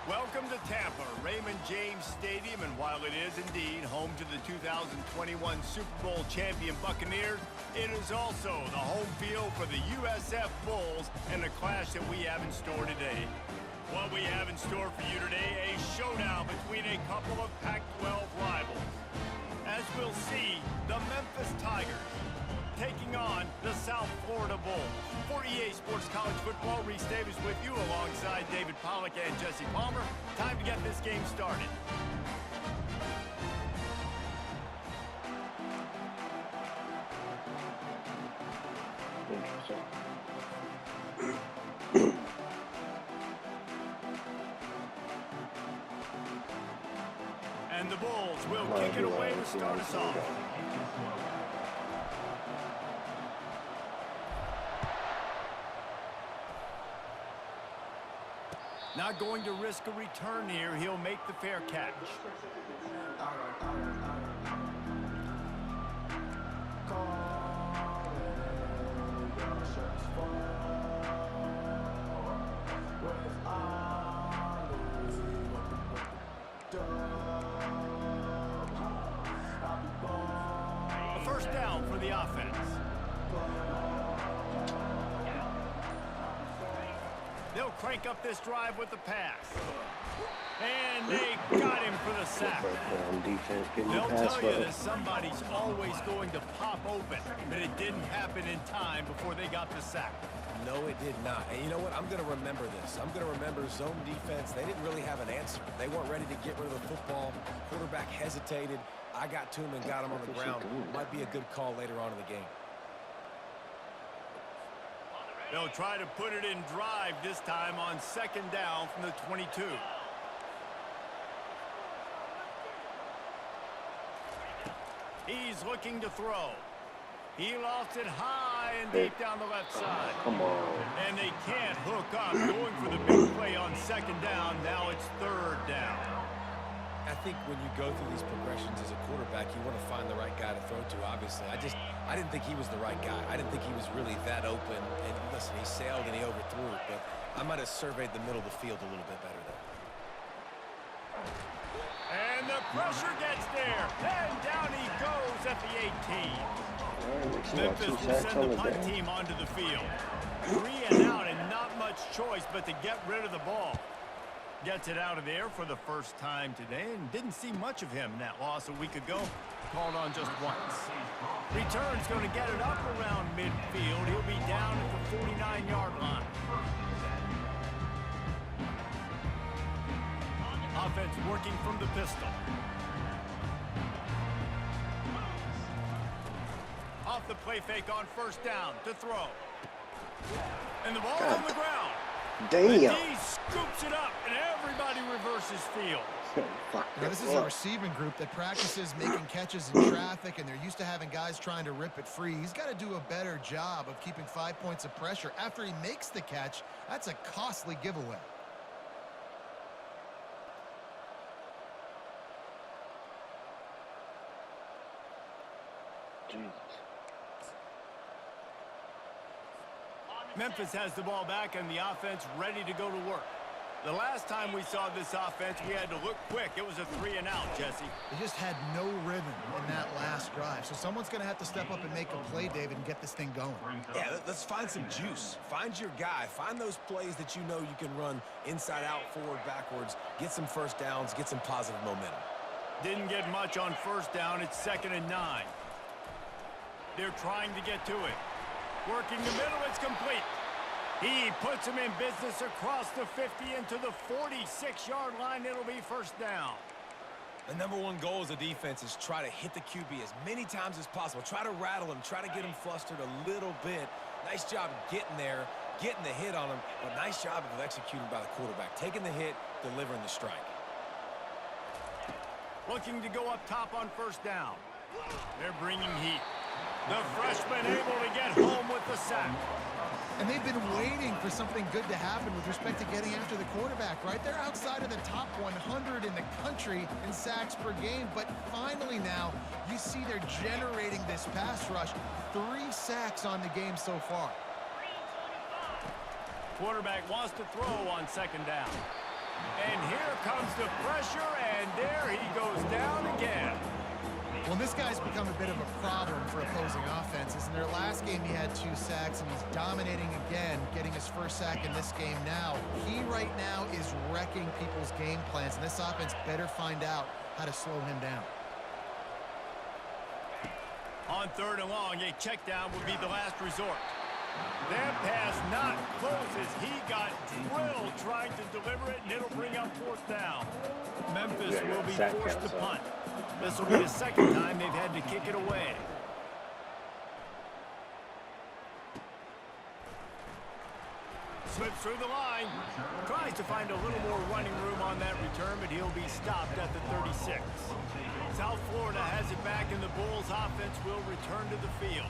Welcome to Tampa, Raymond James Stadium, and while it is indeed home to the 2021 Super Bowl champion Buccaneers, it is also the home field for the USF Bulls and the clash that we have in store today. What we have in store for you today, a showdown between a couple of Pac-12 rivals. As we'll see, the Memphis Tigers taking on the South Florida Bulls. For EA Sports College Football, Reese Davis with you alongside David Pollack and Jesse Palmer. Time to get this game started. And the Bulls will kick it away to start us off. Not going to risk a return here. He'll make the fair catch. A first down for the offense. They'll crank up this drive with the pass. And they got him for the sack. They'll tell you that somebody's always going to pop open, but it didn't happen in time before they got the sack. No, it did not. And you know what? I'm going to remember this. I'm going to remember zone defense. They didn't really have an answer. They weren't ready to get rid of the football. Quarterback hesitated. I got to him and got him on the ground. Might be a good call later on in the game. They'll try to put it in drive this time on second down from the 22. He's looking to throw. He lost it high and deep down the left side. Come on. And they can't hook up. Going for the big play on second down. Now it's third down. I think when you go through these progressions as a quarterback, you want to find the right guy to throw to, obviously. I didn't think he was the right guy. I didn't think he was really that open. And listen, he sailed and he overthrew it, but I might have surveyed the middle of the field a little bit better there. And the pressure gets there. And down he goes at the 18. Memphis will send the punt team onto the field. 3 and out and not much choice but to get rid of the ball. Gets it out of there for the first time today and didn't see much of him in that loss a week ago. Called on just once. Return's going to get it up around midfield. He'll be down at the 49-yard line. Offense working from the pistol. Off the play fake on first down to throw. And the ball's on the ground. Damn. The D scoops it up, and everybody reverses field. Now, this is a receiving group that practices making catches in traffic, and they're used to having guys trying to rip it free. He's got to do a better job of keeping 5 points of pressure. After he makes the catch, that's a costly giveaway. Jesus. Memphis has the ball back and the offense ready to go to work. The last time we saw this offense, we had to look quick. It was a 3 and out, Jesse. They just had no rhythm in that last drive. So someone's going to have to step up and make a play, David, and get this thing going. Yeah, let's find some juice. Find your guy. Find those plays that you know you can run inside out, forward, backwards. Get some first downs. Get some positive momentum. Didn't get much on first down. It's 2nd and 9. They're trying to get to it. Working the middle, it's complete. He puts him in business across the 50 into the 46-yard line. It'll be first down. The number one goal as a defense is try to hit the QB as many times as possible. Try to rattle him, try to get him flustered a little bit. Nice job getting there, getting the hit on him, but nice job of executing by the quarterback. Taking the hit, delivering the strike. Looking to go up top on first down. They're bringing heat. The freshman able to get home with the sack. And they've been waiting for something good to happen with respect to getting after the quarterback, right? They're outside of the top 100 in the country in sacks per game, but finally now you see they're generating this pass rush. 3 sacks on the game so far. Quarterback wants to throw on second down. And here comes the pressure, and there he goes down again. Well, this guy's become a bit of a problem for opposing offenses. In their last game, he had 2 sacks, and he's dominating again, getting his first sack in this game now. He right now is wrecking people's game plans, and this offense better find out how to slow him down. On third and long, a check down would be the last resort. That pass not close as he got drilled trying to deliver it, and it'll bring up fourth down. Memphis will be forced to punt. This will be the second time they've had to kick it away. Slips through the line. Tries to find a little more running room on that return, but he'll be stopped at the 36. South Florida has it back, and the Bulls offense will return to the field.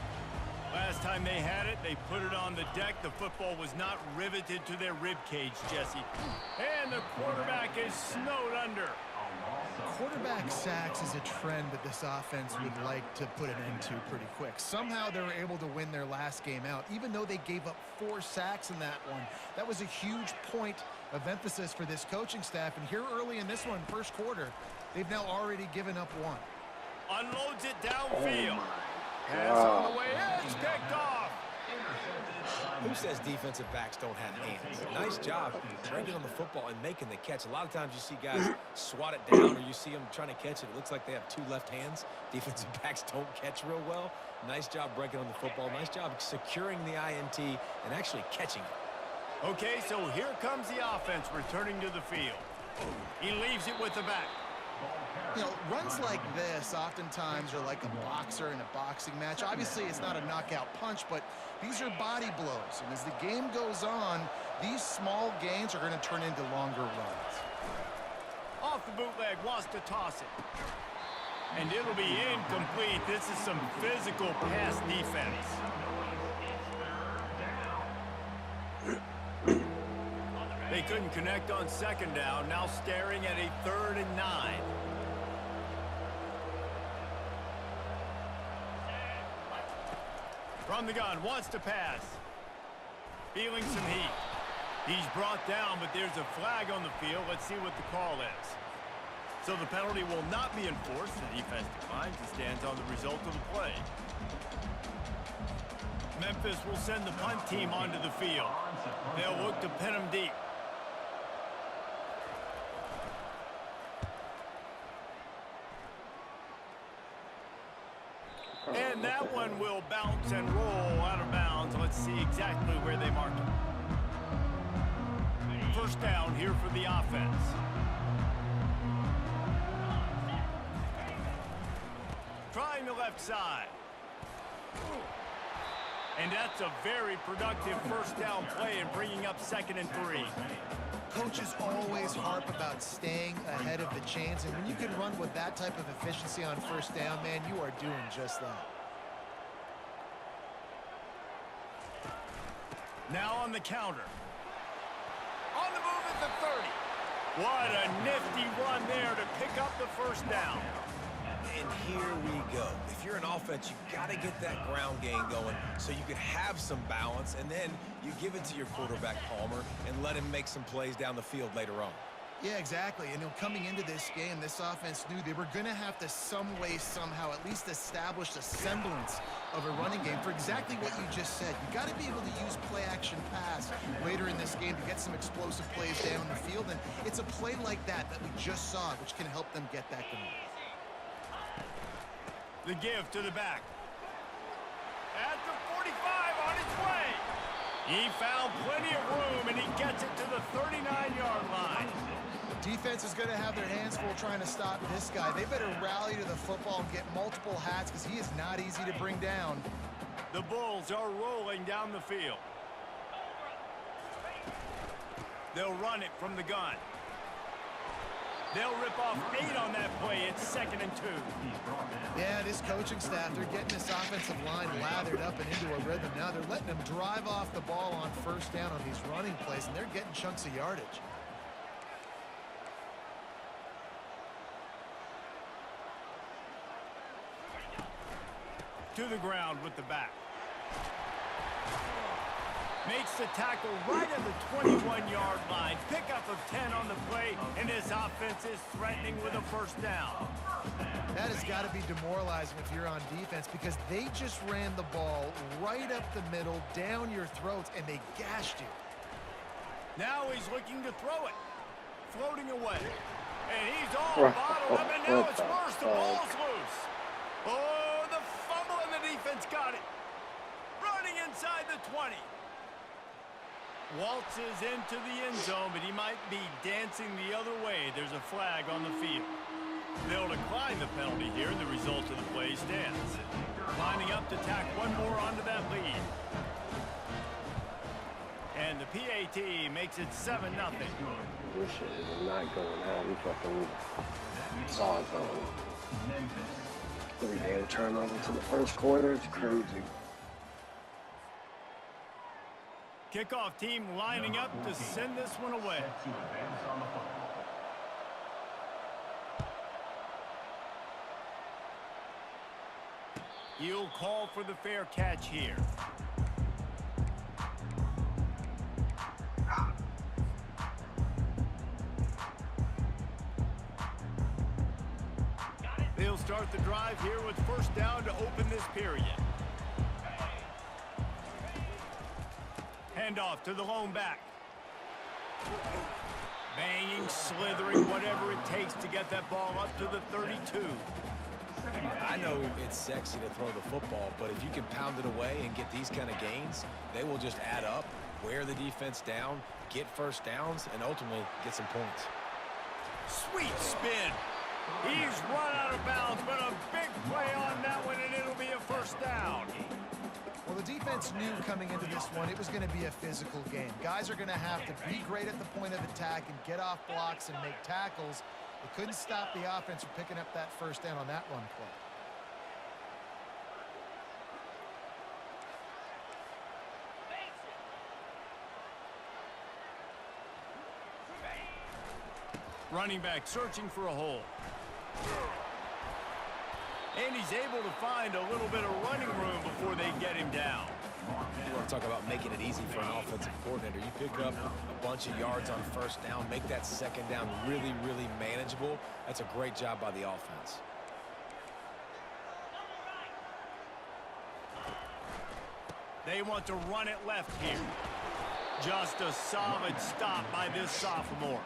Last time they had it, they put it on the deck. The football was not riveted to their rib cage, Jesse. And the quarterback is snowed under. Quarterback sacks is a trend that this offense would like to put an end to pretty quick. Somehow they were able to win their last game out, even though they gave up 4 sacks in that one. That was a huge point of emphasis for this coaching staff. And here early in this one, first quarter, they've now already given up 1. Unloads it downfield. Pass on the way in. It's picked off. Who says defensive backs don't have hands? Nice job bringing on the football and making the catch. A lot of times you see guys swat it down, or you see them trying to catch it. It looks like they have 2 left hands. Defensive backs don't catch real well. Nice job breaking on the football. Nice job securing the INT and actually catching it. Okay, so here comes the offense returning to the field. He leaves it with the back. You know, runs like this oftentimes are like a boxer in a boxing match. Obviously, it's not a knockout punch, but these are body blows. And as the game goes on, these small gains are going to turn into longer runs. Off the bootleg, wants to toss it. And it'll be incomplete. This is some physical pass defense. They couldn't connect on second down. Now staring at a 3rd and 9. From the gun, wants to pass. Feeling some heat. He's brought down, but there's a flag on the field. Let's see what the call is. So the penalty will not be enforced. The defense declines and stands on the result of the play. Memphis will send the punt team onto the field. They'll look to pin him deep. And that one will bounce and roll out of bounds. Let's see exactly where they mark it. First down here for the offense. Trying the left side. And that's a very productive first down play and bringing up 2nd and 3. Coaches always harp about staying ahead of the chains, and when you can run with that type of efficiency on first down, man, you are doing just that. Now on the counter. On the move at the 30. What a nifty run there to pick up the first down. And here we go. If you're an offense, you got to get that ground game going so you can have some balance, and then you give it to your quarterback, Palmer, and let him make some plays down the field later on. Yeah, exactly. And coming into this game, this offense knew they were going to have to some way, somehow, at least establish a semblance of a running game for exactly what you just said. You got to be able to use play-action pass later in this game to get some explosive plays down the field, and it's a play like that we just saw, which can help them get that going. The give to the back. at the 45 on its way. He found plenty of room, and he gets it to the 39-yard line. Defense is going to have their hands full trying to stop this guy. They better rally to the football and get multiple hats because he is not easy to bring down. The Bulls are rolling down the field. They'll run it from the gun. They'll rip off 8 on that play. It's 2nd and 2. Yeah, this coaching staff, they're getting this offensive line lathered up and into a rhythm. Now they're letting them drive off the ball on first down on these running plays, and they're getting chunks of yardage. To the ground with the back. Makes the tackle right at the 21-yard line. Pickup of 10 on the play, and this offense is threatening with a first down. That has got to be demoralizing if you're on defense because they just ran the ball right up the middle, down your throats, and they gashed you. Now he's looking to throw it. Floating away. And he's all bottled up, and now it's worse. The ball's loose. Oh, the fumble, and the defense got it. Running inside the 20. Waltzes into the end zone, but he might be dancing the other way. There's a flag on the field. They'll decline the penalty here, and the result of the play stands. Lining up to tack one more onto that lead. And the PAT makes it 7-0. This shit is not going out. We fucking saw it going. 3 damn turnovers to the first quarter. It's crazy. Kickoff team lining up to send this one away. He'll call for the fair catch here. They'll start the drive here with first down to open this period. Handoff to the lone back. Banging, slithering, whatever it takes to get that ball up to the 32. I know it's sexy to throw the football, but if you can pound it away and get these kind of gains, they will just add up, wear the defense down, get first downs, and ultimately get some points. Sweet spin. He's run out of bounds, but a big play on that one, and it'll be a first down. Well, the defense knew coming into this one it was going to be a physical game. Guys are going to have to be great at the point of attack and get off blocks and make tackles. They couldn't stop the offense from picking up that first down on that run play. Running back searching for a hole. And he's able to find a little bit of running room before they get him down. You want to talk about making it easy for an offensive coordinator. You pick up a bunch of yards on first down, make that second down really, really manageable. That's a great job by the offense. They want to run it left here. Just a solid stop by this sophomore.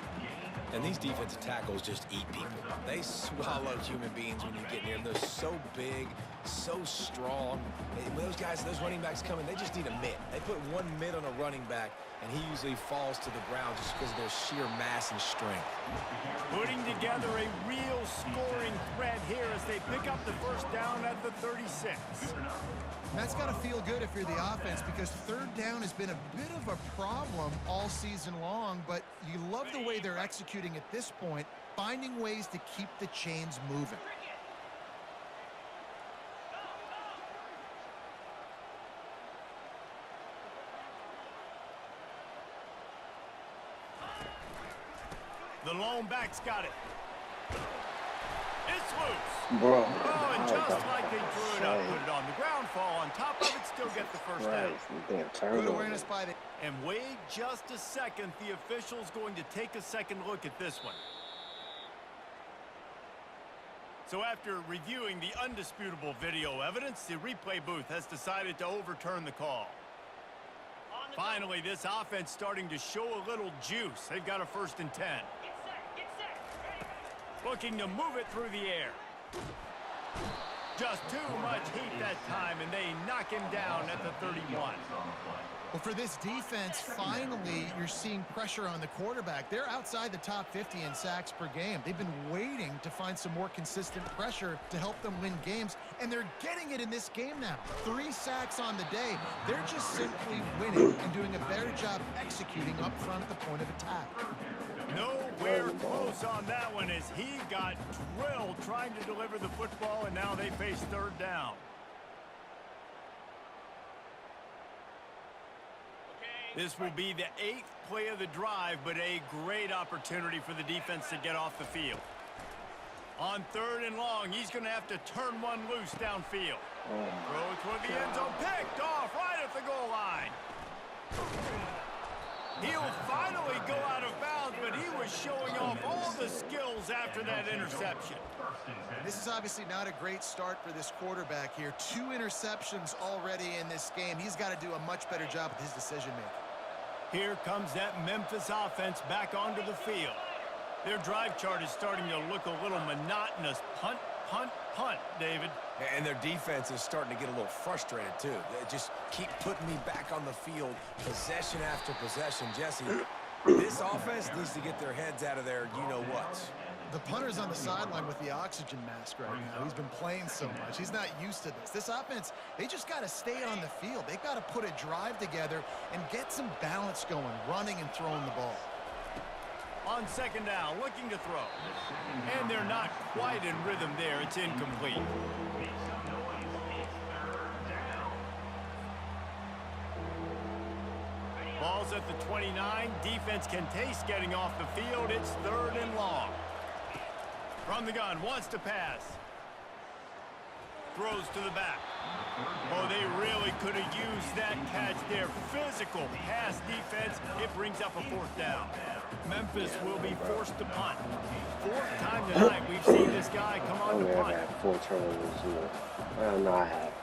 And these defensive tackles just eat people. They swallow human beings when you get near them. They're so big, so strong. When those guys, those running backs come in, they just need a mitt. They put one mitt on a running back, and he usually falls to the ground just because of their sheer mass and strength. Putting together a real scoring threat here as they pick up the first down at the 36. And that's got to feel good if you're the offense because third down has been a bit of a problem all season long, but you love the way they're executing at this point, finding ways to keep the chains moving. The lone back's got it. It's loose. Bro. Oh, and just like they drew it up, put it on the ground, fall on top of it, still get the first down. Good awareness by the... And wait just a second. The official's going to take a second look at this one. So after reviewing the undisputable video evidence, the replay booth has decided to overturn the call. Finally, this offense starting to show a little juice. They've got a 1st and 10. Looking to move it through the air. Just too much heat that time, and they knock him down at the 31. Well, for this defense, finally, you're seeing pressure on the quarterback. They're outside the top 50 in sacks per game. They've been waiting to find some more consistent pressure to help them win games, and they're getting it in this game now. 3 sacks on the day. They're just simply winning and doing a better job executing up front at the point of attack. Nowhere close on that one as he got drilled trying to deliver the football, and now they face 3rd down. This will be the 8th play of the drive, but a great opportunity for the defense to get off the field. On 3rd and long, he's going to have to turn one loose downfield. Throw toward the end zone, picked off right at the goal line. He'll finally go out of bounds, but he was showing off all the skills after that interception. This is obviously not a great start for this quarterback here. 2 interceptions already in this game. He's got to do a much better job with his decision-making. Here comes that Memphis offense back onto the field. Their drive chart is starting to look a little monotonous. Punt, punt, punt, David. And their defense is starting to get a little frustrated, too. They just keep putting me back on the field, possession after possession. Jesse, this offense needs to get their heads out of their you-know-whats. The punter's on the sideline with the oxygen mask right now. He's been playing so much. He's not used to this. This offense, they just got to stay on the field. They've got to put a drive together and get some balance going, running and throwing the ball. On 2nd down, looking to throw. And they're not quite in rhythm there. It's incomplete. Ball's at the 29. Defense can taste getting off the field. It's 3rd and long. From the gun, wants to pass. Throws to the back. Oh, they really could have used that catch there. Physical pass defense. It brings up a 4th down. Memphis will be forced to punt. 4th time tonight we've seen this guy come on to punt. I've had 4 turnovers. Well, no, I have.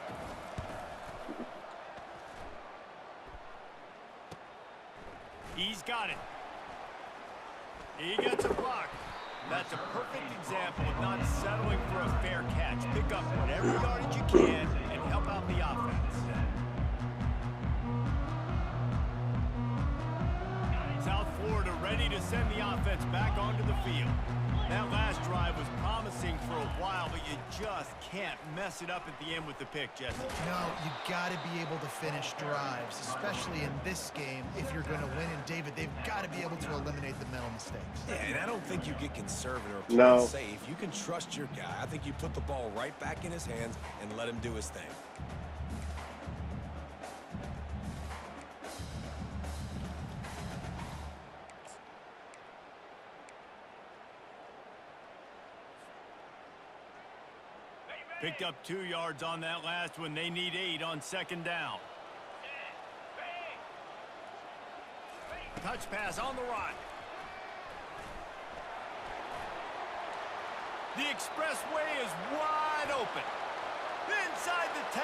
He's got it. He gets a block. That's a perfect example of not settling for a fair catch. Pick up whatever yardage you can and help out the offense. South Florida ready to send the offense back onto the field. That last drive was promising for a while, but you just can't mess it up at the end with the pick, Jesse. No, you got to be able to finish drives, especially in this game. If you're going to win, and David, they've got to be able to eliminate the mental mistakes. Yeah, and I don't think you get conservative or play safe. You can trust your guy. I think you put the ball right back in his hands and let him do his thing. Picked up 2 yards on that last one. They need 8 on 2nd down. Touch pass on the run. The expressway is wide open. Inside the 10.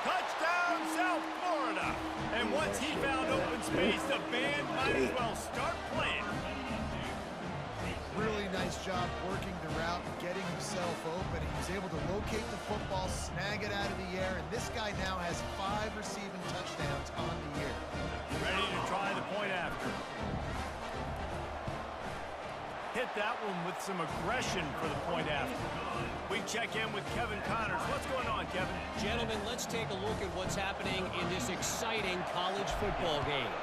Touchdown, South Florida. And once he found open space, the band might as well start playing. Really nice job working the route, getting himself open. He was able to locate the football, snag it out of the air, and this guy now has 5 receiving touchdowns on the year. Ready to try the point after. Hit that one with some aggression for the point after. We check in with Kevin Connors. What's going on, Kevin? Gentlemen, let's take a look at what's happening in this exciting college football game.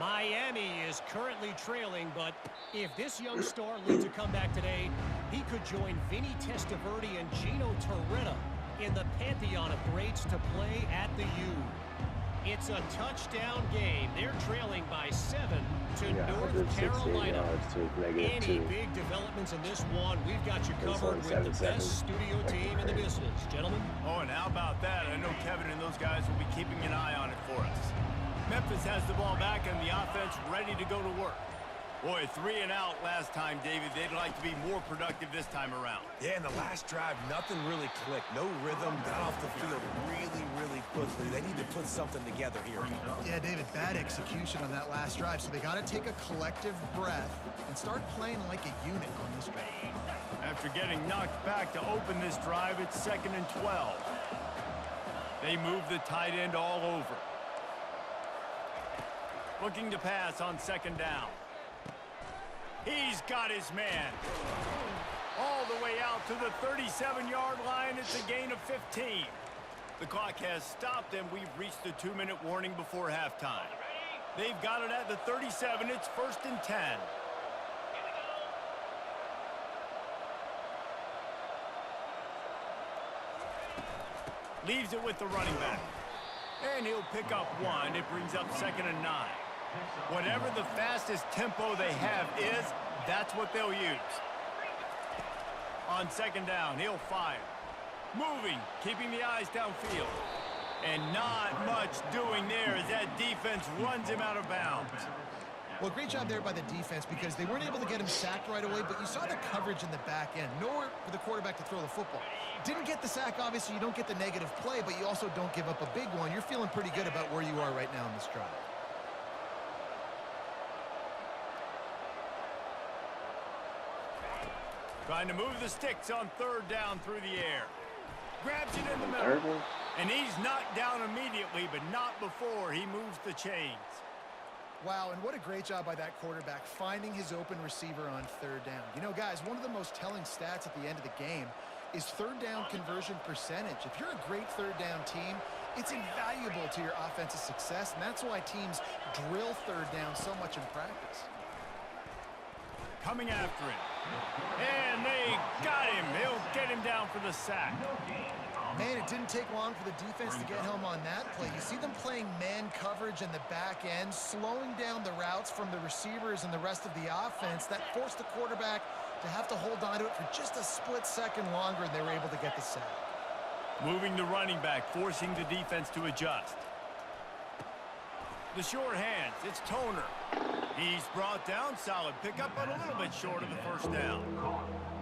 Miami is currently trailing, but if this young star leads a comeback today, he could join Vinny Testaverde and Gino Torretta in the pantheon of greats to play at the U. It's a touchdown game. They're trailing by 7 to North Carolina. Any big developments in this one, we've got you covered with the best studio team in the business. Gentlemen? Oh, and how about that? I know Kevin and those guys will be keeping an eye on it for us. Memphis has the ball back and the offense ready to go to work. Boy, 3 and out last time, David. They'd like to be more productive this time around. Yeah, in the last drive, nothing really clicked. No rhythm, got off the field really quickly. They need to put something together here. Yeah, David, bad execution on that last drive, so they got to take a collective breath and start playing like a unit on this drive. After getting knocked back to open this drive, it's 2nd and 12. They move the tight end all over. Looking to pass on 2nd down. He's got his man. All the way out to the 37-yard line. It's a gain of 15. The clock has stopped, and we've reached the 2-minute warning before halftime. They've got it at the 37. It's 1st and 10. Leaves it with the running back. And he'll pick up 1. It brings up 2nd and 9. Whatever the fastest tempo they have is, that's what they'll use. On 2nd down, he'll fire. Moving, keeping the eyes downfield. And not much doing there as that defense runs him out of bounds. Well, great job there by the defense because they weren't able to get him sacked right away, but you saw the coverage in the back end. Nowhere for the quarterback to throw the football. Didn't get the sack, obviously. You don't get the negative play, but you also don't give up a big one. You're feeling pretty good about where you are right now in this drive. Trying to move the sticks on 3rd down through the air. Grabs it in the middle. And he's knocked down immediately, but not before he moves the chains. Wow, and what a great job by that quarterback finding his open receiver on 3rd down. You know, guys, one of the most telling stats at the end of the game is 3rd down conversion percentage. If you're a great 3rd down team, it's invaluable to your offensive success, and that's why teams drill 3rd down so much in practice. Coming after it. And they got him. He'll get him down for the sack. Man, it didn't take long for the defense to get home on that play. You see them playing man coverage in the back end, slowing down the routes from the receivers and the rest of the offense. That forced the quarterback to have to hold on to it for just a split second longer, and they were able to get the sack. Moving the running back, forcing the defense to adjust. The short hands, it's Toner. He's brought down, solid pickup, but a little bit short of the 1st down.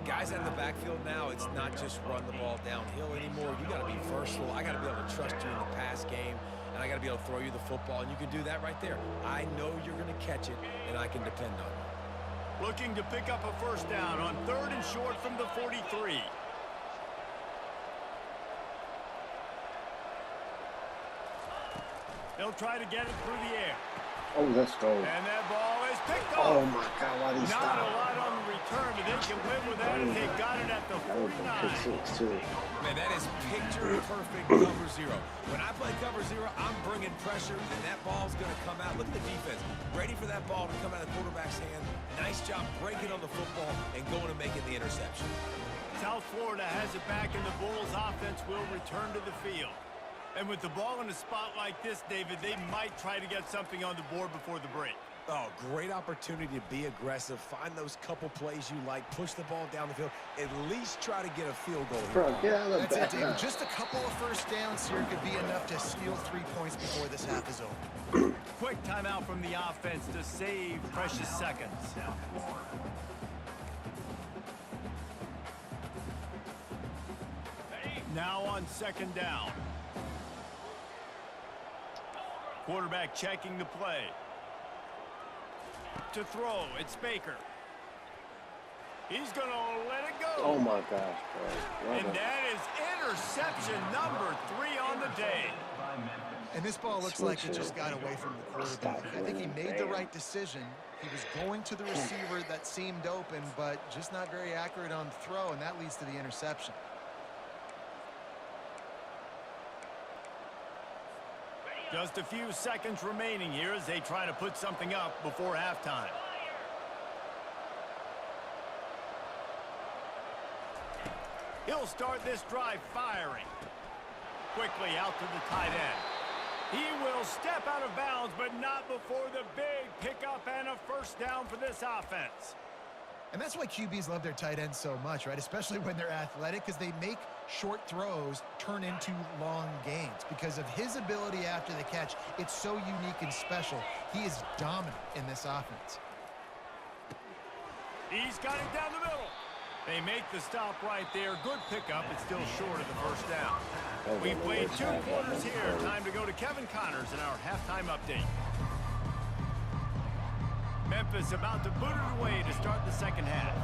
Guys out of the backfield now, it's not just run the ball downhill anymore. You got to be versatile. I got to be able to trust you in the pass game, and I got to be able to throw you the football, and you can do that right there. I know you're going to catch it, and I can depend on it. Looking to pick up a 1st down on 3rd and short from the 43. They'll try to get it through the air. Oh, let's go. And that ball is picked up. Oh, my God, why did he stop? Not a lot on the return, but they can live with that if they got it at the 49. Man, that is picture-perfect cover 0. When I play cover 0, I'm bringing pressure, and that ball's going to come out. Look at the defense. Ready for that ball to come out of the quarterback's hand. Nice job breaking on the football and going and making the interception. South Florida has it back, and the Bulls' offense will return to the field. And with the ball in a spot like this, David, they might try to get something on the board before the break. Oh, great opportunity to be aggressive. Find those couple plays you like. Push the ball down the field. At least try to get a field goal. Bro, get out of the That's back. it, David. Just a couple of 1st downs here could be enough to steal 3 points before this half is over. Quick timeout from the offense to save precious seconds. Now on 2nd down. Quarterback checking the play. To throw, it's Baker. He's going to let it go. Oh, my gosh, bro. And that is interception number 3 on the day. And this ball looks like it just got away from the quarterback. I think he made the right decision. He was going to the receiver that seemed open, but just not very accurate on the throw, and that leads to the interception. Just a few seconds remaining here as they try to put something up before halftime. He'll start this drive firing. Quickly out to the tight end. He will step out of bounds, but not before the big pickup and a 1st down for this offense. And that's why QBs love their tight ends so much, right? Especially when they're athletic, because they make short throws turn into long gains. Because of his ability after the catch, it's so unique and special. He is dominant in this offense. He's got it down the middle. They make the stop right there. Good pickup. It's still short of the first down. We've played 2 quarters here. Time to go to Kevin Connors in our halftime update. Memphis about to boot it away to start the second half.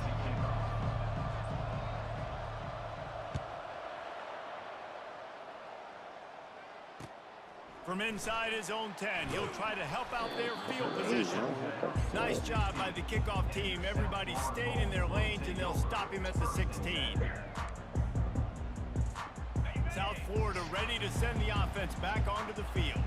From inside his own 10, he'll try to help out their field position. Nice job by the kickoff team. Everybody stayed in their lanes, and they'll stop him at the 16. South Florida ready to send the offense back onto the field.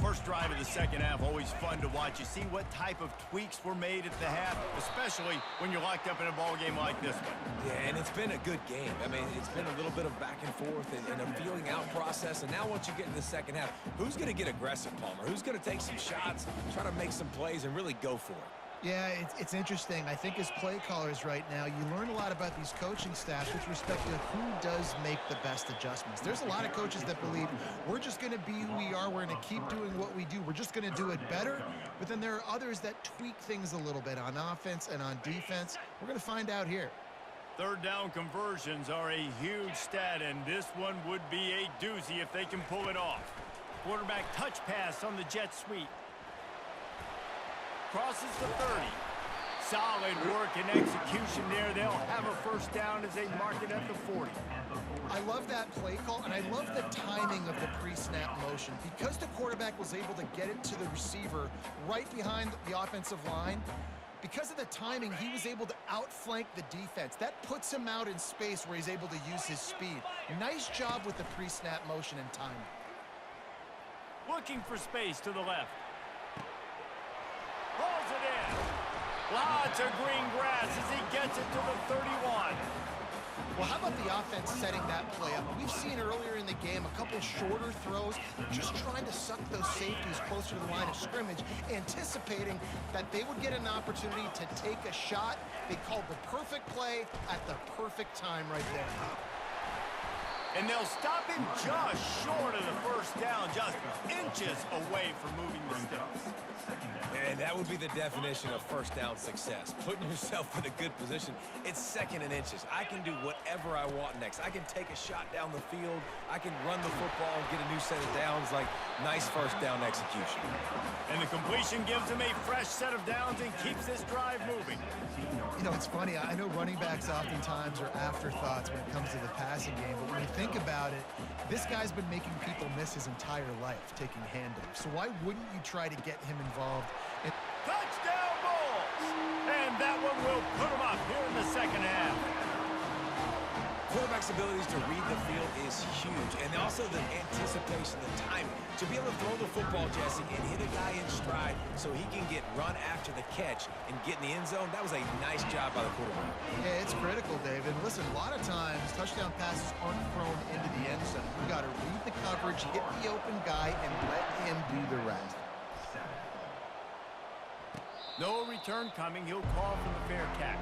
First drive of the second half, always fun to watch. You see what type of tweaks were made at the half, especially when you're locked up in a ball game like this one. Yeah, and it's been a good game. I mean, it's been a little bit of back and forth and a feeling out process. And now once you get in the second half, who's going to get aggressive, Palmer? Who's going to take some shots, try to make some plays, and really go for it? Yeah, it's interesting. I think as play callers right now, you learn a lot about these coaching staffs with respect to who does make the best adjustments. There's a lot of coaches that believe we're just going to be who we are. We're going to keep doing what we do. We're just going to do it better. But then there are others that tweak things a little bit on offense and on defense. We're going to find out here. Third down conversions are a huge stat, and this one would be a doozy if they can pull it off. Quarterback touch pass on the jet sweep. Crosses the 30. Solid work and execution there. They'll have a first down as they mark it at the 40. I love that play call, and I love the timing of the pre-snap motion. Because the quarterback was able to get it to the receiver right behind the offensive line, because of the timing, he was able to outflank the defense. That puts him out in space where he's able to use his speed. Nice job with the pre-snap motion and timing. Looking for space to the left. Pulls it in. Lots of green grass as he gets it to the 31. Well, how about the offense setting that play up? We've seen earlier in the game a couple shorter throws, just trying to suck those safeties closer to the line of scrimmage, anticipating that they would get an opportunity to take a shot. They called the perfect play at the perfect time right there. And they'll stop him just short of the first down, just inches away from moving the sticks. And that would be the definition of first down success. Putting yourself in a good position. It's second and inches. I can do whatever I want next. I can take a shot down the field. I can run the football and get a new set of downs. Like, nice first down execution. And the completion gives him a fresh set of downs and keeps this drive moving. You know, it's funny. I know running backs oftentimes are afterthoughts when it comes to the passing game, but when you think about it, this guy's been making people miss his entire life taking handoffs. So why wouldn't you try to get him involved? Touchdown Bulls! And that one will put him up here in the second half. Quarterback's abilities to read the field is huge, and also the anticipation, the timing. To be able to throw the football, Jesse, and hit a guy in stride so he can get run after the catch and get in the end zone, that was a nice job by the quarterback. Yeah, it's critical, David. Listen, a lot of times touchdown passes aren't thrown into the end zone. You've got to read the coverage, hit the open guy, and let him do the rest. No return coming. He'll call for the fair catch.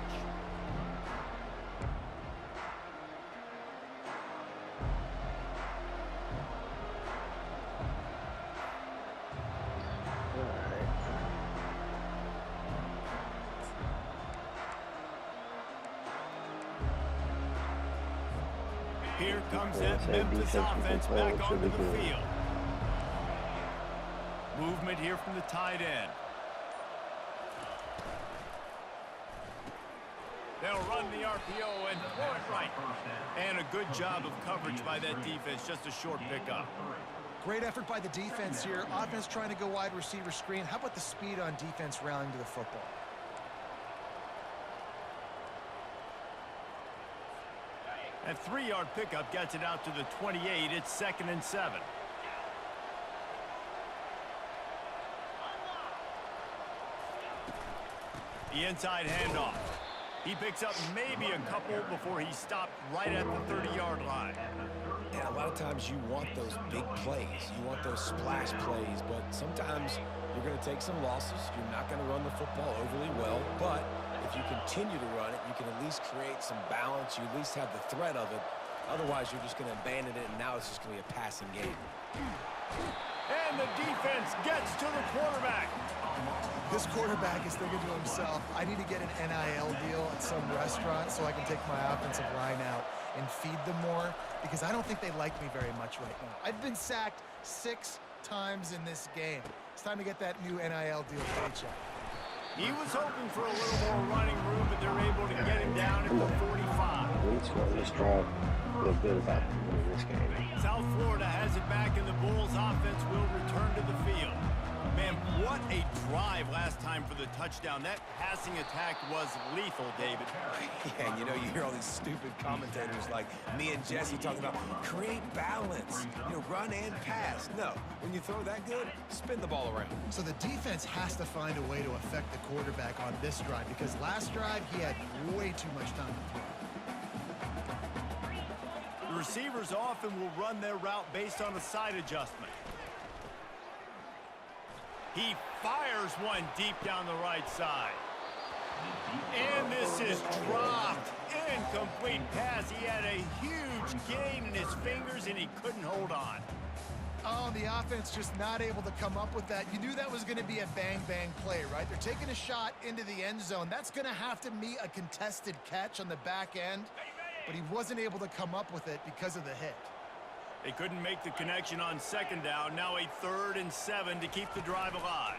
Here comes that Memphis offense back onto the field. Movement here from the tight end. They'll run the RPO and throw it right. And a good job of coverage by that defense. Just a short pickup. Great effort by the defense here. Offense trying to go wide receiver screen. How about the speed on defense rallying to the football? That 3-yard pickup gets it out to the 28. It's 2nd and 7. The inside handoff. He picks up maybe a couple before he stopped right at the 30-yard line. And a lot of times you want those big plays. You want those splash plays, but sometimes you're going to take some losses. You're not going to run the football overly well, but if you continue to run it, you can at least create some balance. You at least have the threat of it. Otherwise, you're just going to abandon it, and now it's just going to be a passing game. And the defense gets to the quarterback. This quarterback is thinking to himself, I need to get an NIL deal at some restaurant so I can take my offensive line out and feed them more, because I don't think they like me very much right now. I've been sacked 6 times in this game. It's time to get that new NIL deal paycheck. He was hoping for a little more running room, but they're able to get him down at the 45. Let's run this drive. Feel good about winning this game. South Florida has it back, and the Bulls offense will return to the field. Man, what a drive last time for the touchdown. That passing attack was lethal, David. Yeah, and you know, you hear all these stupid commentators like me and Jesse talking about create balance, you know, run and pass. No, when you throw that good, spin the ball around. So the defense has to find a way to affect the quarterback on this drive, because last drive he had way too much time to throw. The receivers often will run their route based on a side adjustment. He fires one deep down the right side. And this is dropped. Incomplete pass. He had a huge gain in his fingers, and he couldn't hold on. Oh, the offense just not able to come up with that. You knew that was going to be a bang-bang play, right? They're taking a shot into the end zone. That's going to have to meet a contested catch on the back end, but he wasn't able to come up with it because of the hit. They couldn't make the connection on second down. Now a 3rd and 7 to keep the drive alive.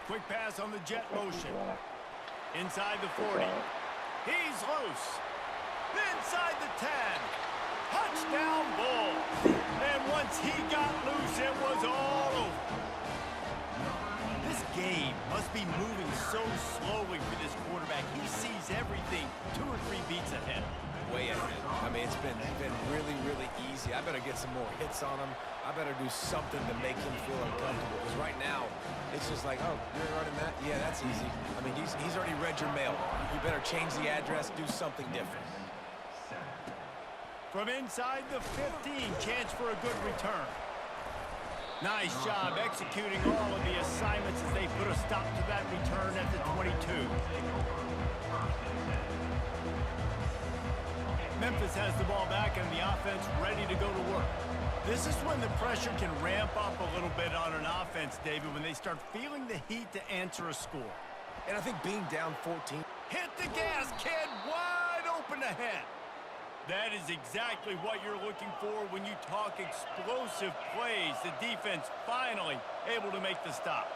Quick pass on the jet motion. Inside the 40. He's loose. Inside the 10. Touchdown Bulls. And once he got loose, it was all over. This game must be moving so slowly for this quarterback. He sees everything 2 or 3 beats ahead. Way ahead. I mean, it's been really, really easy. I better get some more hits on him. I better do something to make him feel uncomfortable. Because right now, it's just like, oh, you're running that? Yeah, that's easy. I mean, he's already read your mail. You better change the address, do something different. From inside the 15, chance for a good return. Nice job executing all of the assignments as they put a stop to that return at the 22. Memphis has the ball back and the offense ready to go to work. This is when the pressure can ramp up a little bit on an offense, David, when they start feeling the heat to answer a score. And I think being down 14. Hit the gas, kid, wide open ahead. That is exactly what you're looking for when you talk explosive plays. The defense finally able to make the stop.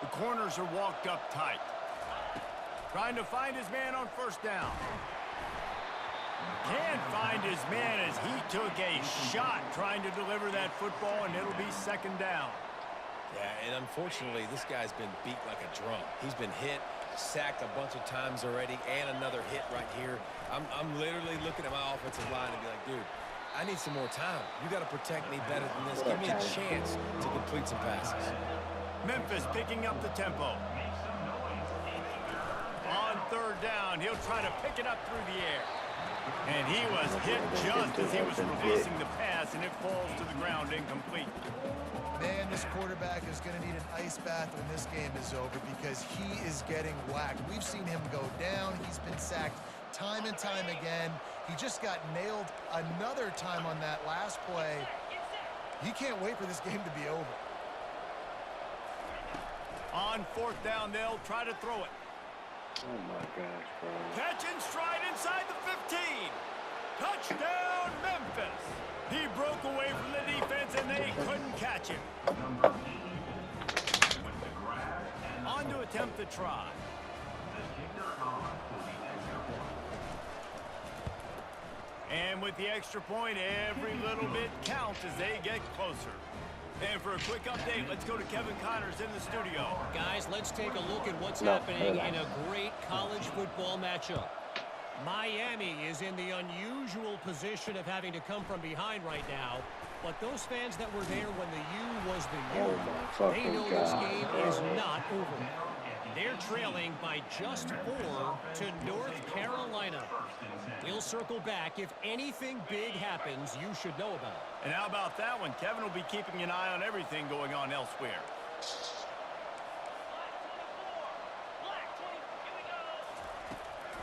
The corners are walked up tight. Trying to find his man on first down. Can't find his man as he took a shot trying to deliver that football, and it'll be second down. Yeah, and unfortunately, this guy's been beat like a drum. He's been hit, sacked a bunch of times already, and another hit right here. I'm literally looking at my offensive line and be like, dude, I need some more time. You got to protect me better than this. Give me a chance to complete some passes. Memphis picking up the tempo. On third down, he'll try to pick it up through the air. And he was hit just as he was releasing the pass, and it falls to the ground incomplete. Man, this quarterback is going to need an ice bath when this game is over, because he is getting whacked. We've seen him go down. He's been sacked time and time again. He just got nailed another time on that last play. He can't wait for this game to be over. On fourth down, they'll try to throw it. Oh my gosh, bro. Catch and stride inside the 15. Touchdown, Memphis. He broke away from the defense, and they couldn't catch him. On to attempt the try. And with the extra point, every little bit counts as they get closer. And for a quick update, let's go to Kevin Connors in the studio. Guys, let's take a look at what's happening in a great college football matchup. Miami is in the unusual position of having to come from behind right now. But those fans that were there when the U was the U, they know this game is not over. They're trailing by just 4 to North Carolina. We'll circle back. If anything big happens, you should know about it. And how about that one? Kevin will be keeping an eye on everything going on elsewhere.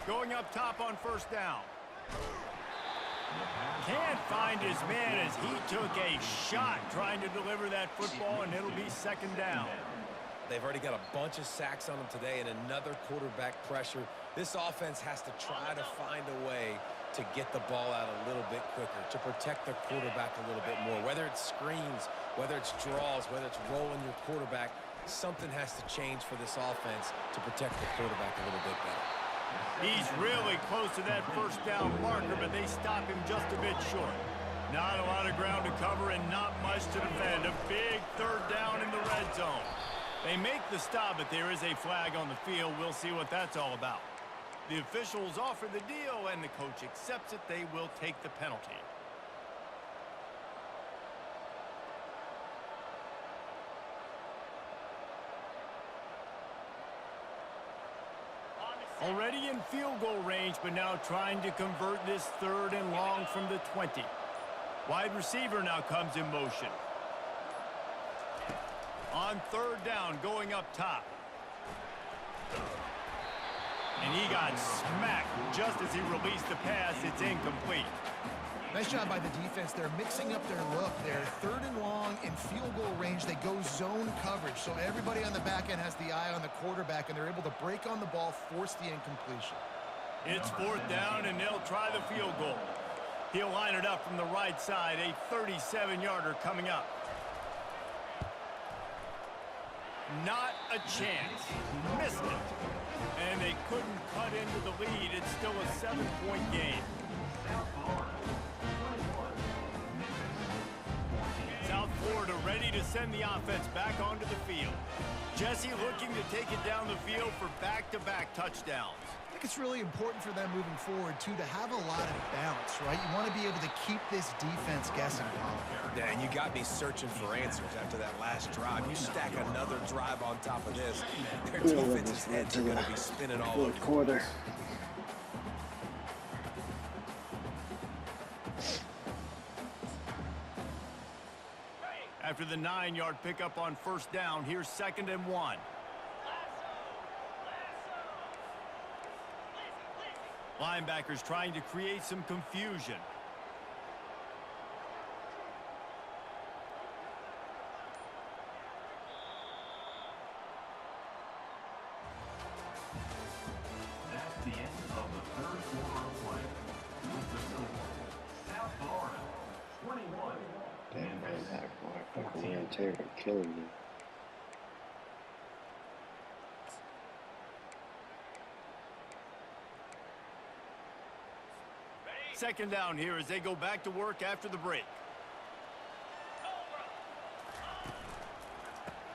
Going up top on first down. Can't find his man as he took a shot trying to deliver that football, and it'll be second down. They've already got a bunch of sacks on them today and another quarterback pressure. This offense has to try to find a way to get the ball out a little bit quicker, to protect the quarterback a little bit more. Whether it's screens, whether it's draws, whether it's rolling your quarterback, something has to change for this offense to protect the quarterback a little bit better. He's really close to that first down marker, but they stop him just a bit short. Not a lot of ground to cover and not much to defend. A big third down in the red zone. They make the stop, but there is a flag on the field. We'll see what that's all about. The officials offer the deal, and the coach accepts it. They will take the penalty. Already in field goal range, but now trying to convert this third and long from the 20. Wide receiver now comes in motion. On third down, going up top. And he got smacked just as he released the pass. It's incomplete. Nice job by the defense. They're mixing up their look. They're third and long in field goal range. They go zone coverage. So everybody on the back end has the eye on the quarterback, and they're able to break on the ball, force the incompletion. It's fourth down, and they'll try the field goal. He'll line it up from the right side. A 37-yarder coming up. Not a chance. Missed it. And they couldn't cut into the lead. It's still a 7-point game. South Florida ready to send the offense back onto the field. Jesse looking to take it down the field for back-to-back touchdowns. I think it's really important for them moving forward, too, to have a lot of balance, right? You want to be able to keep this defense guessing, Paul. Yeah, and you got me searching for answers after that last drive. You stack another drive on top of this, their defense's heads are going to be spinning all over the place. After the 9-yard pickup on first down, here's 2nd and 1. Linebackers trying to create some confusion. That's the end of the third quarter of play. With the Silver, South Florida, 21. Damn, man, that boy, fucking Ryan Taylor killing me. Second down here as they go back to work after the break.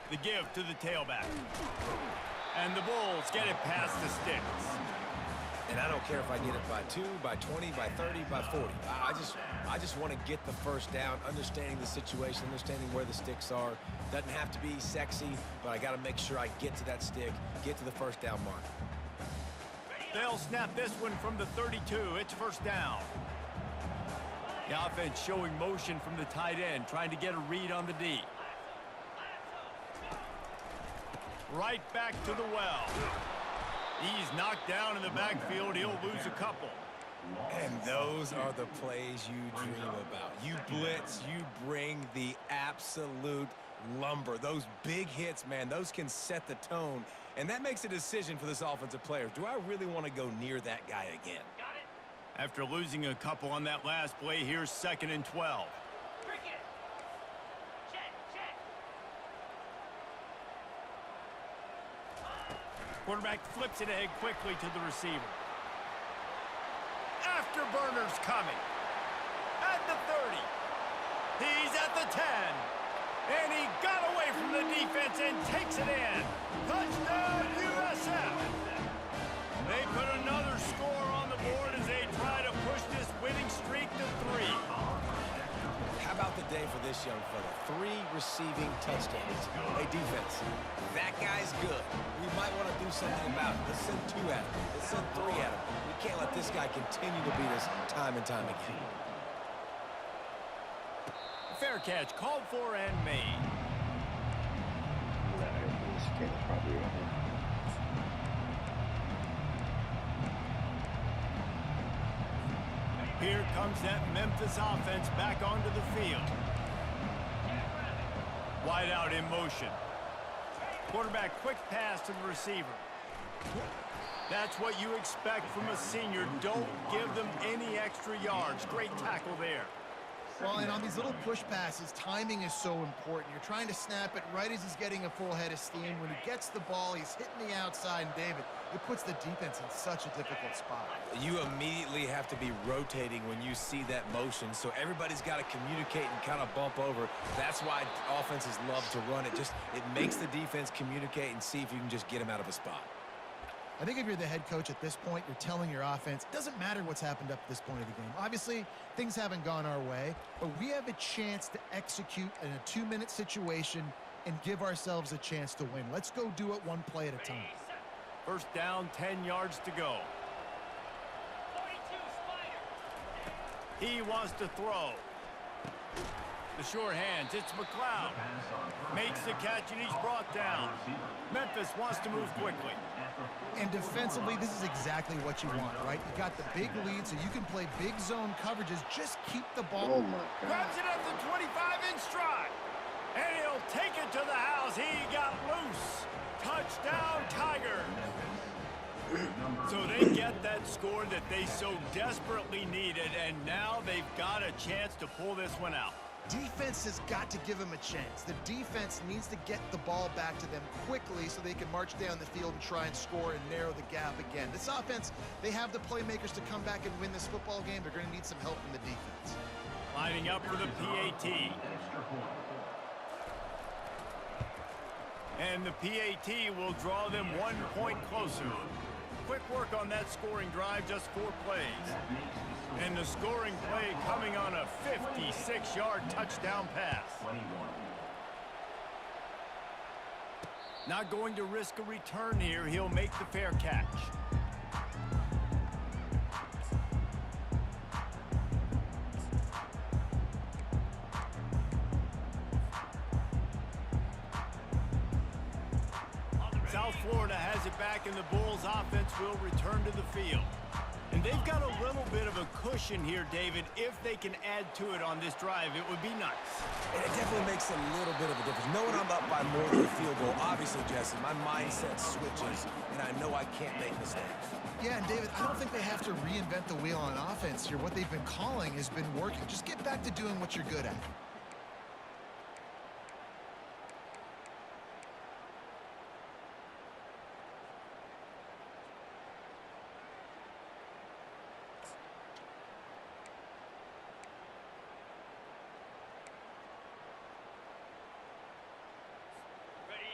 The give to the tailback. And the Bulls get it past the sticks. And I don't care if I get it by 2, by 20, by 30, by 40. I just want to get the first down, understanding the situation, understanding where the sticks are. Doesn't have to be sexy, but I got to make sure I get to that stick, get to the first down mark. They'll snap this one from the 32. It's first down. The offense showing motion from the tight end, trying to get a read on the D. Right back to the well. He's knocked down in the backfield. He'll lose a couple. And those are the plays you dream about. You blitz, you bring the absolute lumber. Those big hits, man, those can set the tone. And that makes a decision for this offensive player. Do I really want to go near that guy again? After losing a couple on that last play, here's 2nd and 12. Quarterback flips it ahead quickly to the receiver. Afterburner's coming. At the 30. He's at the 10. And he got away from the defense and takes it in. Touchdown, USF. They put another score on the board as they try to push this winning streak to 3. How about the day for this young fella? 3 receiving touchdowns. Hey, defense, that guy's good. We might want to do something about it. Let's send 2 at him. Let's send 3 at him. We can't let this guy continue to beat us time and time again. Fair catch called for and made. Here comes that Memphis offense back onto the field. Wide out in motion. Quarterback quick pass to the receiver. That's what you expect from a senior. Don't give them any extra yards. Great tackle there. Well, and on these little push passes, timing is so important. You're trying to snap it right as he's getting a full head of steam. When he gets the ball, he's hitting the outside, and David, it puts the defense in such a difficult spot. You immediately have to be rotating when you see that motion, so everybody's got to communicate and kind of bump over. That's why offenses love to run it. It makes the defense communicate and see if you can just get them out of a spot. I think if you're the head coach at this point, you're telling your offense, it doesn't matter what's happened up to this point of the game. Obviously, things haven't gone our way, but we have a chance to execute in a 2-minute situation and give ourselves a chance to win. Let's go do it one play at a time. First down, 10 yards to go. He wants to throw. The sure hands, it's McLeod. Makes the catch, and he's brought down. Memphis wants to move quickly. And defensively, this is exactly what you want, right? You got the big lead, so you can play big zone coverages. Just keep the ball. Oh, my God. Grabs it at the 25 in stride. And he'll take it to the house. He got loose. Touchdown, Tigers. So they get that score that they so desperately needed, and now they've got a chance to pull this one out. Defense has got to give them a chance. The defense needs to get the ball back to them quickly so they can march down the field and try and score and narrow the gap again. This offense, they have the playmakers to come back and win this football game. They're going to need some help from the defense. Lining up for the PAT. And the PAT will draw them 1 point closer. Quick work on that scoring drive, just 4 plays. And the scoring play coming on a 56-yard touchdown pass. Not going to risk a return here. He'll make the fair catch. South Florida has it back, and the Bulls offense will return to the field. And they've got a little bit of a cushion here, David. If they can add to it on this drive, it would be nice. And it definitely makes a little bit of a difference. Knowing I'm up by more than a field goal, obviously, Jesse, my mindset switches, and I know I can't make mistakes. Yeah, and David, I don't think they have to reinvent the wheel on offense here. What they've been calling has been working. Just get back to doing what you're good at.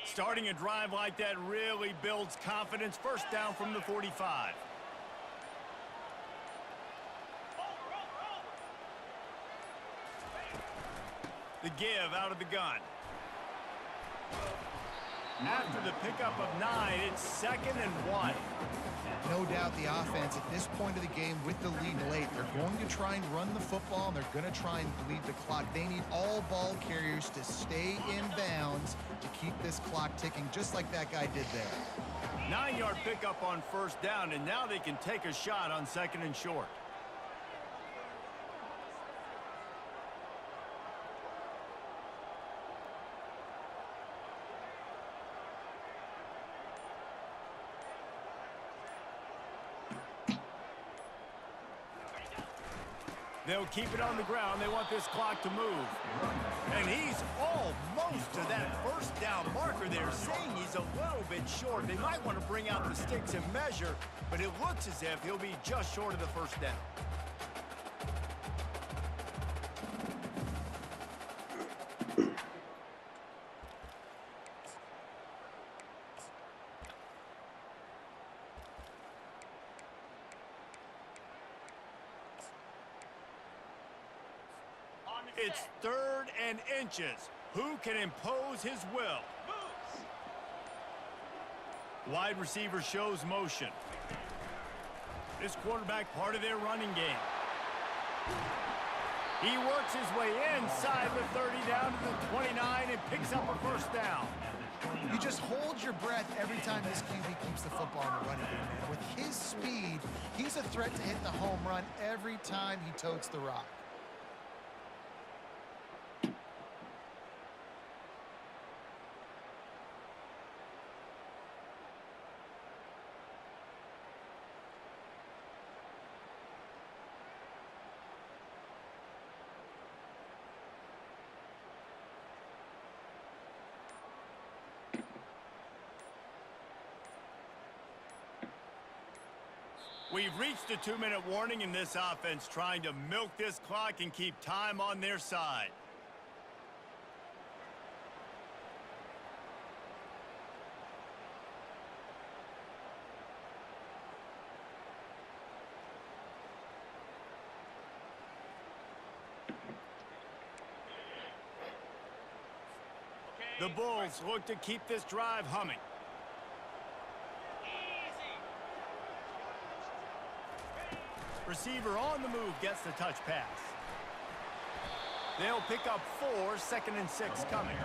Starting a drive like that really builds confidence. First down from the 45. The give out of the gun. After the pickup of 9, it's 2nd and 1. No doubt the offense at this point of the game with the lead late, they're going to try and run the football, and they're going to try and bleed the clock. They need all ball carriers to stay in bounds to keep this clock ticking, just like that guy did there. 9-yard pickup on first down, and now they can take a shot on 2nd and short. They'll keep it on the ground. They want this clock to move. And he's almost to that first down marker there, saying he's a little bit short. They might want to bring out the sticks and measure, but it looks as if he'll be just short of the first down. It's 3rd and inches. Who can impose his will? Wide receiver shows motion. This quarterback part of their running game. He works his way inside the 30 down to the 29 and picks up a first down. You just hold your breath every time this QB keeps the football in the running game, man. With his speed, he's a threat to hit the home run every time he totes the rock. We've reached a 2-minute warning in this offense, trying to milk this clock and keep time on their side. The Bulls look to keep this drive humming. Receiver on the move gets the touch pass. They'll pick up 4, 2nd and 6 coming.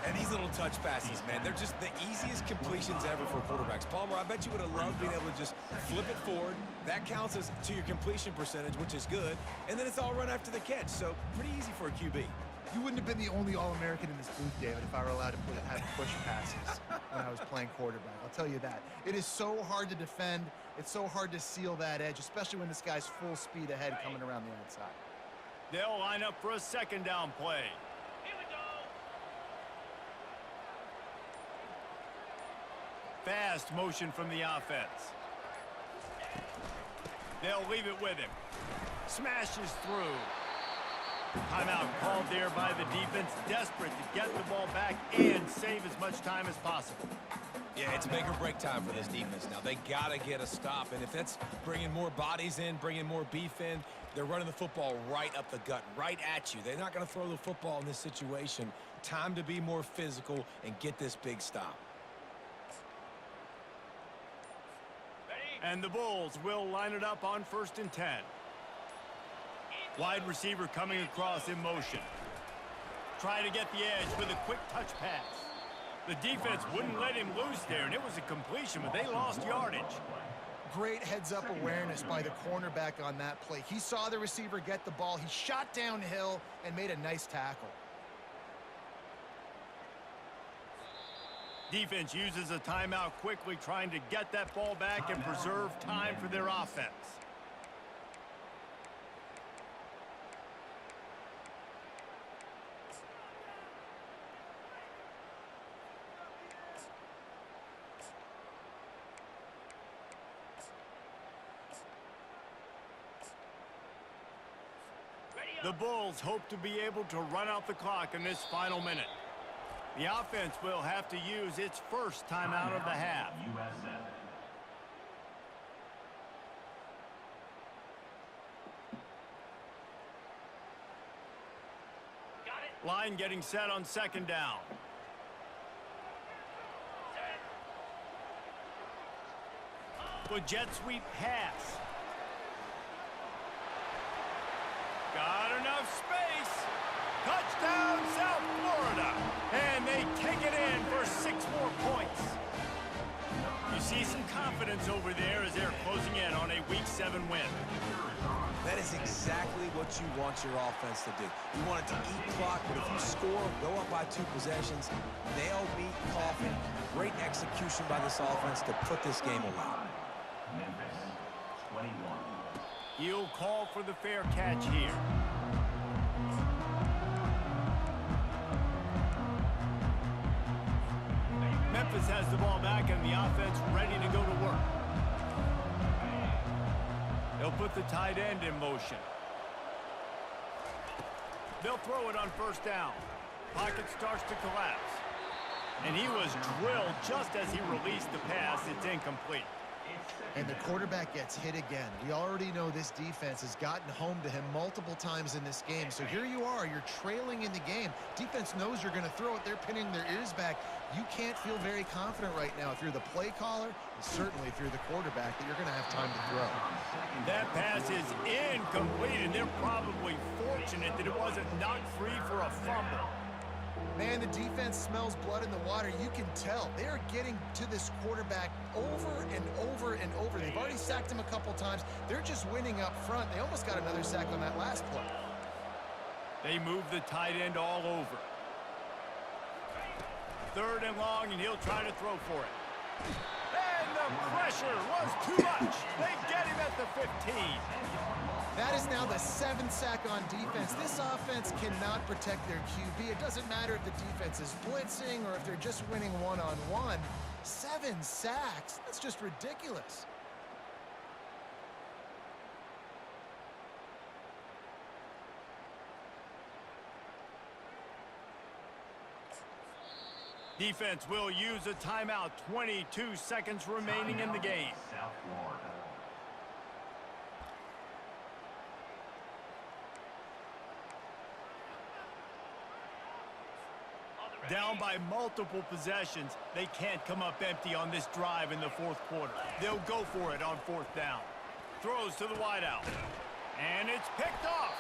And these little touch passes, man, they're just the easiest completions ever for quarterbacks. Palmer, I bet you would have loved being able to just flip it forward. That counts as to your completion percentage, which is good. And then it's all run after the catch, so pretty easy for a QB. You wouldn't have been the only All-American in this booth, David, if I were allowed to have push passes when I was playing quarterback. I'll tell you that. It is so hard to defend. It's so hard to seal that edge, especially when this guy's full speed ahead coming around the outside. They'll line up for a 2nd down play. Here we go. Fast motion from the offense. They'll leave it with him. Smashes through. Timeout called there by the defense, desperate to get the ball back and save as much time as possible. Yeah, it's make or break time for this defense now. They got to get a stop, and if that's bringing more bodies in, bringing more beef in, they're running the football right up the gut, right at you. They're not going to throw the football in this situation. Time to be more physical and get this big stop. And the Bulls will line it up on 1st and 10. Wide receiver coming across in motion. Trying to get the edge with a quick touch pass. The defense wouldn't let him loose there, and it was a completion, but they lost yardage. Great heads-up awareness by the cornerback on that play. He saw the receiver get the ball. He shot downhill and made a nice tackle. Defense uses a timeout quickly, trying to get that ball back and preserve time for their offense. The Bulls hope to be able to run out the clock in this final minute. The offense will have to use its first timeout of the half. Line getting set on 2nd down. With jet sweep pass. Got enough space. Touchdown, South Florida. And they take it in for 6 more points. You see some confidence over there as they're closing in on a Week 7 win. That is exactly what you want your offense to do. You want it to eat clock, but if you score, go up by 2 possessions, nail, meet, coffin. Great execution by this offense to put this game away. Memphis, 21. He'll call for the fair catch here. Memphis has the ball back and the offense ready to go to work. They'll put the tight end in motion. They'll throw it on 1st down. Pocket starts to collapse. And he was drilled just as he released the pass. It's incomplete. And the quarterback gets hit again. We already know this defense has gotten home to him multiple times in this game. So here you are, you're trailing in the game. Defense knows you're going to throw it. They're pinning their ears back. You can't feel very confident right now if you're the play caller, and certainly if you're the quarterback, that you're going to have time to throw. That pass is incomplete, and they're probably fortunate that it wasn't knocked free for a fumble. Man, the defense smells blood in the water. You can tell. They are getting to this quarterback over and over and over. They've already sacked him a couple times. They're just winning up front. They almost got another sack on that last play. They move the tight end all over. 3rd and long, and he'll try to throw for it. And the pressure was too much. They get him at the 15. That is now the 7th sack on defense. This offense cannot protect their QB. It doesn't matter if the defense is blitzing or if they're just winning one-on-one. 7 sacks? That's just ridiculous. Defense will use a timeout. 22 seconds remaining in the game. South Florida. Down by multiple possessions, they can't come up empty on this drive in the fourth quarter. They'll go for it on fourth down. Throws to the wideout. And it's picked off.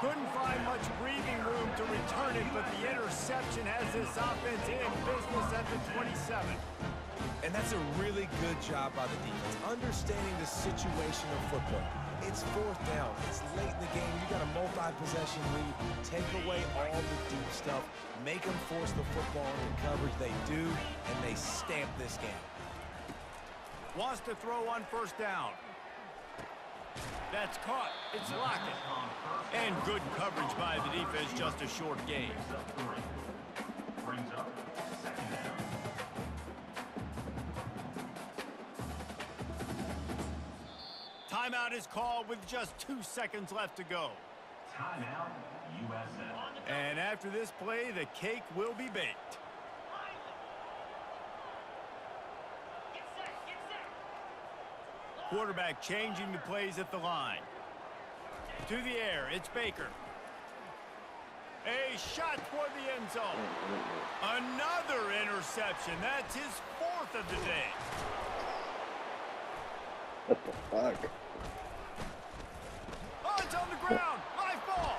Couldn't find much breathing room to return it, but the interception has this offense in business at the 27. And that's a really good job by the defense, understanding the situation of football. It's fourth down. It's late in the game. You got a multi-possession lead. Take away all the deep stuff. Make them force the football into coverage. They do, and they stamp this game. Wants to throw on first down. That's caught. It's Lockett. And good coverage by the defense, just a short gain. Brings up second down. Timeout is called with just 2 seconds left to go. Timeout, USF. And after this play, the cake will be baked. Quarterback changing the plays at the line. To the air, it's Baker. A shot toward the end zone. Another interception. That's his fourth of the day. What the fuck? Oh, it's on the ground. Live ball.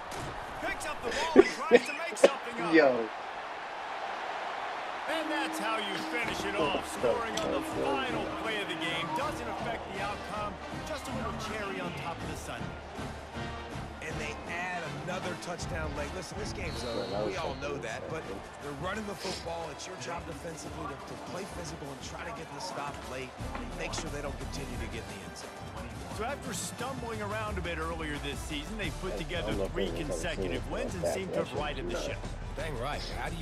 Picks up the ball and tries to make something up. Yo. And that's how you finish it off. Scoring on the final play of the game doesn't affect the outcome. Just a little cherry on top of the sundae. And they add another touchdown late. Listen, this game's over. We all know that, but they're running the football. It's your job defensively to play physical and try to get the stop late and make sure they don't continue to get in the end zone. So after stumbling around a bit earlier this season, they put together 3 consecutive wins and seem to have righted the ship. Dang right. How do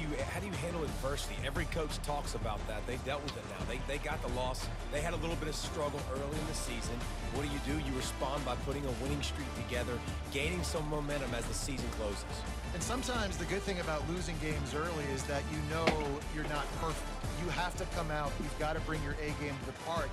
you handle adversity? Every coach talks about that. They dealt with it now. They got the loss. They had a little bit of struggle early in the season. What do? You respond by putting a winning streak together, gaining some momentum as the season closes. And sometimes the good thing about losing games early is that you know you're not perfect. You have to come out. You've got to bring your A game to the park.